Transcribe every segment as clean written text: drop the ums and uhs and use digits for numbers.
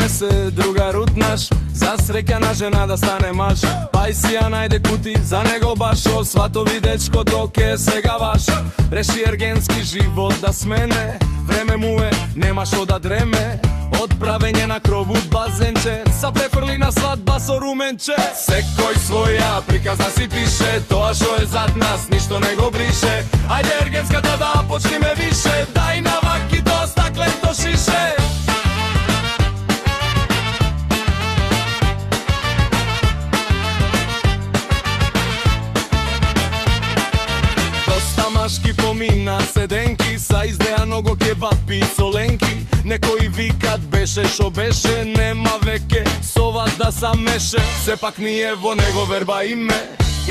се другарут наш, за среќана жена да стане маж. Пај си ја најде кути за него баш, сватови дечкото ке сега ваш. Реши ергенски живот да смене, време му е, нема шо да дреме. Од правење на кровут базенче, са префрли на свадба со руменче. Секој своја приказна си пише, тоа шо е зад нас ништо не го брише. Ајде ергенската да почниме више, дај на вакито стаклето шише. Доста машки помина седенки, са издеа много кебапи со ленки. Некои викат беше шо беше, нема веќе со вас да самеше. Сепак ние во него верба име,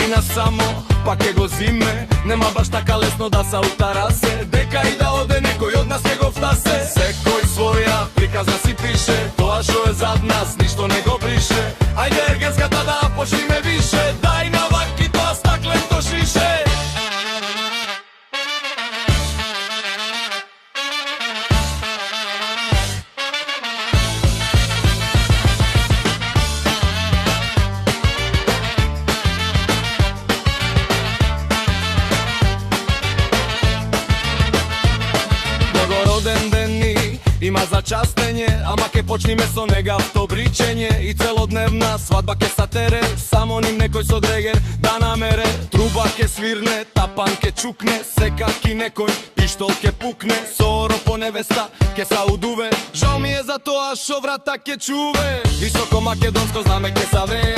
и на само пак е го зиме. Нема баш така лесно да се утара се, дека и да оде некој од нас не го втасе. Секој своја приказна си пише, тоа шо е зад нас ништо не го брише. Ајде ергенската да почниме више, дај на вакито стаклето шише. Има за частење, ама ке почниме со негавто бричење. И целодневна свадба ке сатере, само ним некој со дрегер да намере. Труба ке свирне, тапан ке чукне, секаки некој пиштол ке пукне. Соро по невеста ке са удуве, жал ми е за тоа шо врата ке чуве. Високо македонско знаме ке савее,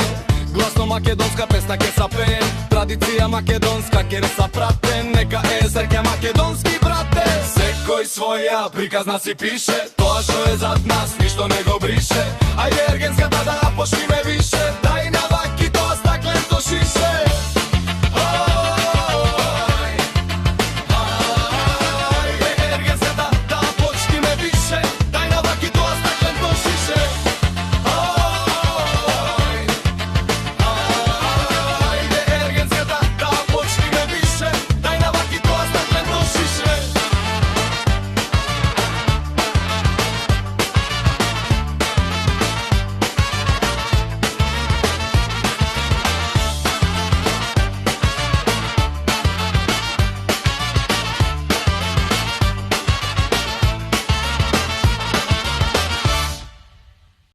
гласно македонска песна ке са пее. Традиција македонска ке не са прате, нека е среќа македонски брате. Секој своја приказна си пише, тоа шо е зад нас ништо не го брише. Ајде ергенската да почниме више, дај